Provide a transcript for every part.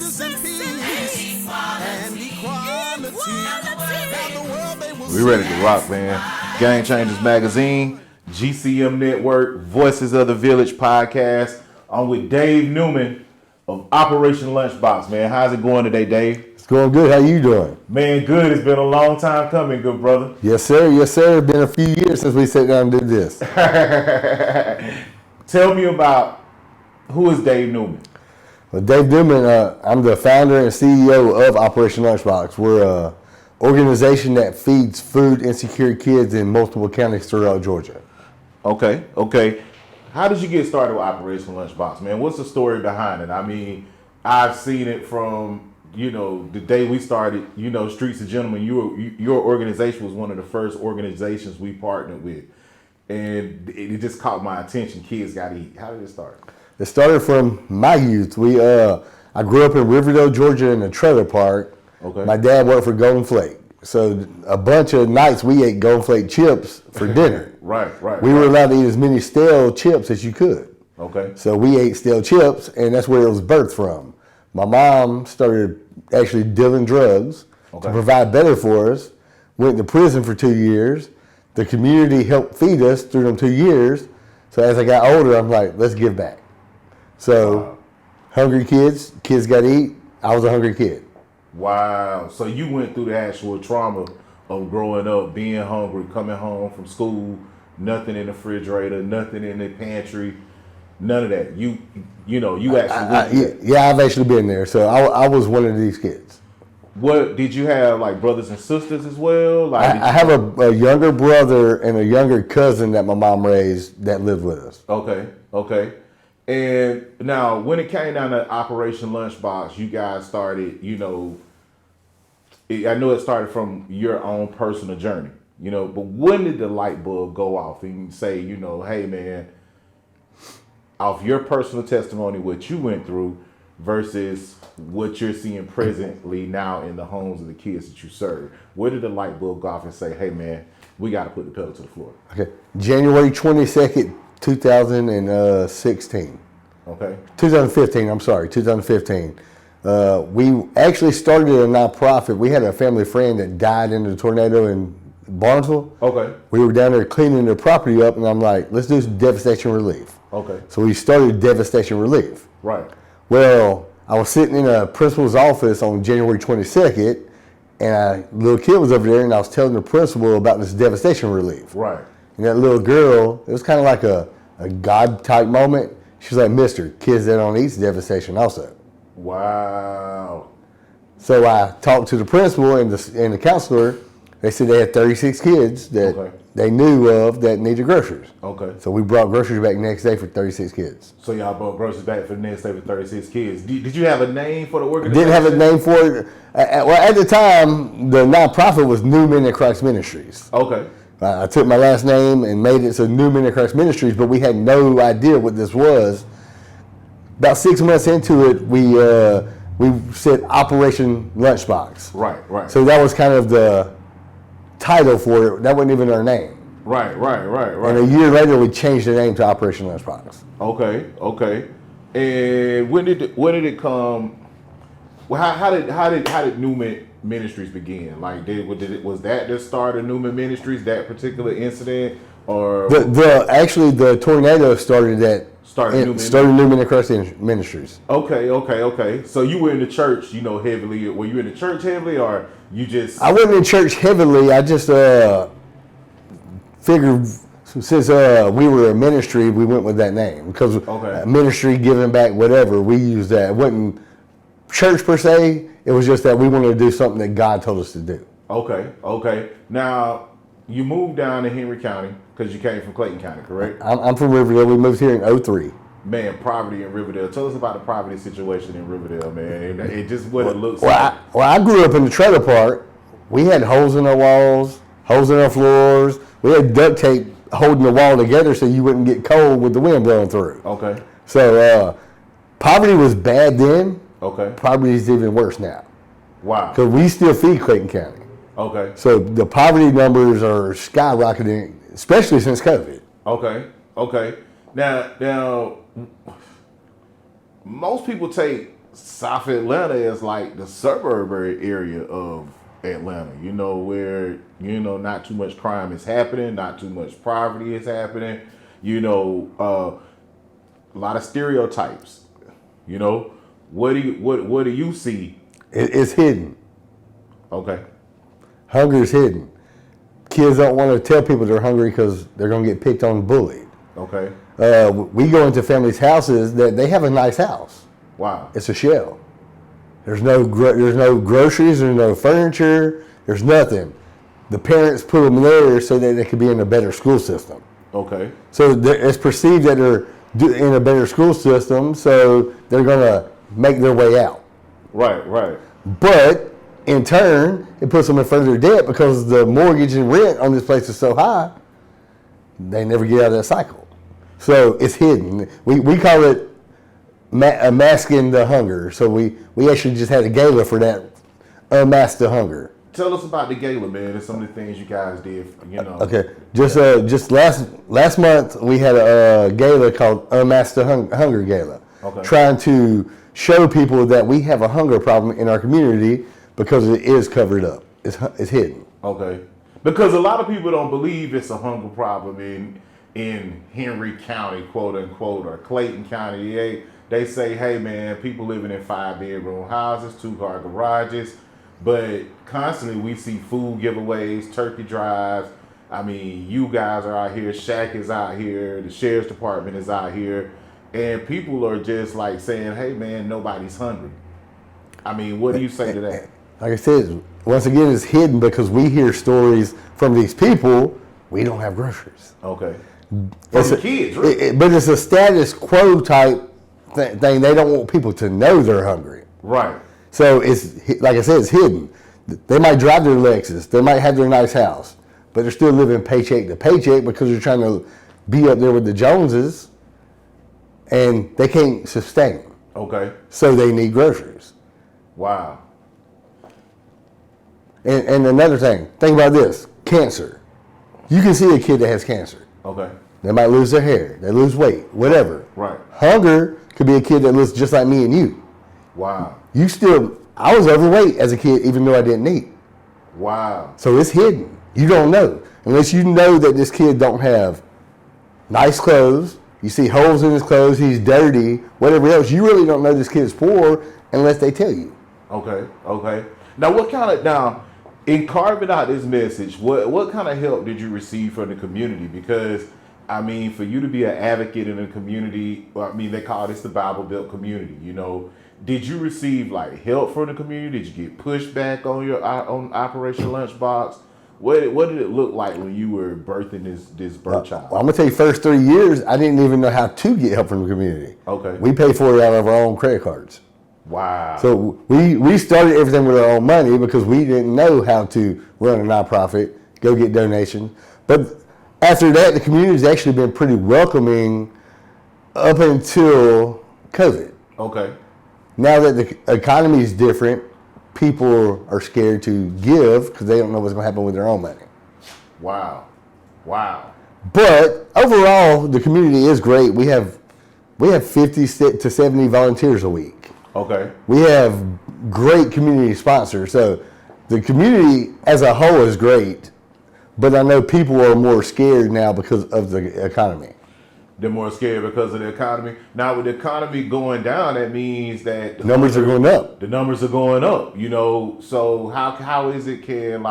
justice and peace and equality. Now the world they will We ready to rock, man. Game Changers Magazine, GCM Network, Voices of the Village podcast. I'm with Dave Newman of Operation Lunchbox, man. How's it going today, Dave? It's going good. How you doing? Man, good. It's been a long time coming, good brother. Yes, sir. Yes, sir. It's been a few years since we sat down and did this. Tell me about who is Dave Newman? Well, Dave Newman, I'm the founder and CEO of Operation Lunchbox. We're an organization that feeds food insecure kids in multiple counties throughout Georgia. Okay. How did you get started with Operation Lunchbox, man? What's the story behind it? I mean, I've seen it from, the day we started, Streets of Gentlemen. Your organization was one of the first organizations we partnered with. And it just caught my attention. Kids got to eat. How did it start? It started from my youth. I grew up in Riverdale, Georgia in a trailer park. Okay. My dad worked for Golden Flake. So a bunch of nights we ate Golden Flake chips for dinner. Right. We were allowed to eat as many stale chips as you could. Okay. So we ate stale chips, and that's where it was birthed from. My mom started actually dealing drugs to provide better for us, went to prison for 2 years. The community helped feed us through them 2 years. So as I got older, I'm like, let's give back. So hungry kids got to eat. I was a hungry kid. Wow. So you went through the actual trauma of growing up, being hungry, coming home from school, nothing in the refrigerator, nothing in the pantry, none of that. You actually I've actually been there. So I was one of these kids. What did you have, like brothers and sisters as well? Like I have a younger brother and a younger cousin that my mom raised that lived with us. Okay. And now when it came down to Operation Lunchbox, you guys started, I know it started from your own personal journey, but when did the light bulb go off and say, hey man, off your personal testimony, what you went through versus what you're seeing presently now in the homes of the kids that you serve? Where did the light bulb go off and say, hey man, we got to put the pedal to the floor? Okay, January 22nd, 2016. Okay. 2015. We actually started a nonprofit. We had a family friend that died in the tornado in Barnesville. Okay. We were down there cleaning their property up, and I'm like, let's do some devastation relief. Okay. So we started devastation relief. Right. Well, I was sitting in a principal's office on January 22nd, and a little kid was over there, and I was telling the principal about this devastation relief. Right. And that little girl, it was kind of like a God-type moment. She was like, mister, kids that don't eat devastation also. Wow. So I talked to the principal and the counselor. They said they had 36 kids that they knew of that needed groceries. Okay. So we brought groceries back the next day for 36 kids. So y'all brought groceries back for the next day for 36 kids. Did you have a name for the organization? Didn't have a name for it. Well, at the time, the nonprofit was Newman and Christ Ministries. Okay. I took my last name and made it so Newman and Christ Ministries, but we had no idea what this was. About 6 months into it, we said Operation Lunchbox. Right. So that was kind of the title for it. That wasn't even our name. Right. And a year later, we changed the name to Operation Lunchbox. Okay. And when did it come? Well, how did Newman Ministries begin? Like, was that the start of Newman Ministries, that particular incident, or the tornado started Newman and Christ Ministries. Okay. So you were in the church, heavily. Were you in the church heavily, or you just? I wasn't in church heavily. I just figured since we were a ministry, we went with that name because ministry, giving back, whatever. We used that. It wasn't church per se. It was just that we wanted to do something that God told us to do. Okay. Now you moved down to Henry County because you came from Clayton County, correct? I'm from Riverdale. We moved here in 2003. Man, poverty in Riverdale. Tell us about the poverty situation in Riverdale, man. It just what it looks like. I grew up in the trailer park. We had holes in our walls, holes in our floors. We had duct tape holding the wall together so you wouldn't get cold with the wind blowing through. Okay. So poverty was bad then. Okay. Poverty is even worse now. Wow. Because we still feed Clayton County. Okay. So the poverty numbers are skyrocketing, especially since COVID. Okay. Now, most people take South Atlanta is like the suburb area of Atlanta, where, not too much crime is happening, not too much poverty is happening, a lot of stereotypes, what do you see? It's hidden. Okay. Hunger is hidden. Kids don't want to tell people they're hungry because they're going to get picked on and bullied. Okay. We go into families' houses that they have a nice house. Wow. It's a shell. There's no groceries, there's no furniture, there's nothing. The parents put them there so that they could be in a better school system. Okay. So it's perceived that they're in a better school system, so they're going to make their way out. Right. But in turn, it puts them in further debt because the mortgage and rent on this place is so high, they never get out of that cycle. So it's hidden. We call it masking the hunger. So we actually just had a gala for that, unmask the hunger. Tell us about the gala, man, and some of the things you guys did, Okay, just last month we had a gala called Unmask the Hunger Gala. Okay. Trying to show people that we have a hunger problem in our community because it is covered up. It's hidden. Okay. Because a lot of people don't believe it's a hunger problem in Henry County, quote unquote, or Clayton County. They say, hey man, people living in 5-bedroom houses, 2-car garages, but constantly we see food giveaways, turkey drives. I mean, you guys are out here, Shaq is out here, the sheriff's department is out here, and people are just like saying, hey man, nobody's hungry. I mean, what do you say to that? Like I said, once again, it's hidden because we hear stories from these people. We don't have groceries. Okay. From the kids, really? But it's a status quo type thing. They don't want people to know they're hungry. Right. So it's, like I said, it's hidden. They might drive their Lexus. They might have their nice house, but they're still living paycheck to paycheck because they're trying to be up there with the Joneses, and they can't sustain them. Okay. So they need groceries. Wow. And another thing, think about this, cancer. You can see a kid that has cancer. Okay. They might lose their hair, they lose weight, whatever. Right. Hunger could be a kid that looks just like me and you. Wow. I was overweight as a kid even though I didn't eat. Wow. So it's hidden. You don't know. Unless you know that this kid don't have nice clothes, you see holes in his clothes, he's dirty, whatever else, you really don't know this kid's poor unless they tell you. Okay. Now, in carving out this message, what kind of help did you receive from the community? Because, I mean, for you to be an advocate in a community, they call this the Bible Belt community, Did you receive, help from the community? Did you get pushback on Operation Lunchbox? What did it look like when you were birthing this birth child? Well, I'm going to tell you, first 3 years, I didn't even know how to get help from the community. Okay. We paid for it out of our own credit cards. Wow. So we started everything with our own money because we didn't know how to run a nonprofit, go get donations. But after that, the community's actually been pretty welcoming up until COVID. Okay. Now that the economy is different, people are scared to give because they don't know what's going to happen with their own money. Wow. But overall, the community is great. We have 50 to 70 volunteers a week. Okay. We have great community sponsors. So the community as a whole is great, but I know people are more scared now because of the economy. They're more scared because of the economy. Now, with the economy going down, that means that the numbers are going up. The numbers are going up, So how is it can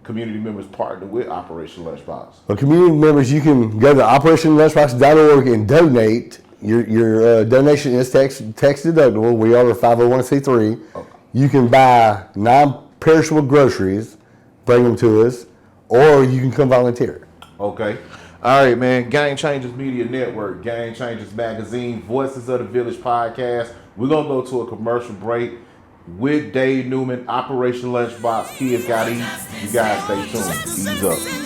community members partner with Operation Lunchbox? Well, community members, you can go to operationlunchbox.org and donate. Your donation is tax deductible. We are a 501c3. Okay. You can buy non-perishable groceries, bring them to us, or you can come volunteer. Okay. All right, man. Game Changers Media Network, Game Changers Magazine, Voices of the Village podcast. We're going to go to a commercial break with Dave Newman, Operation Lunchbox. Kids Gotta Eat. You guys stay tuned. Ease up.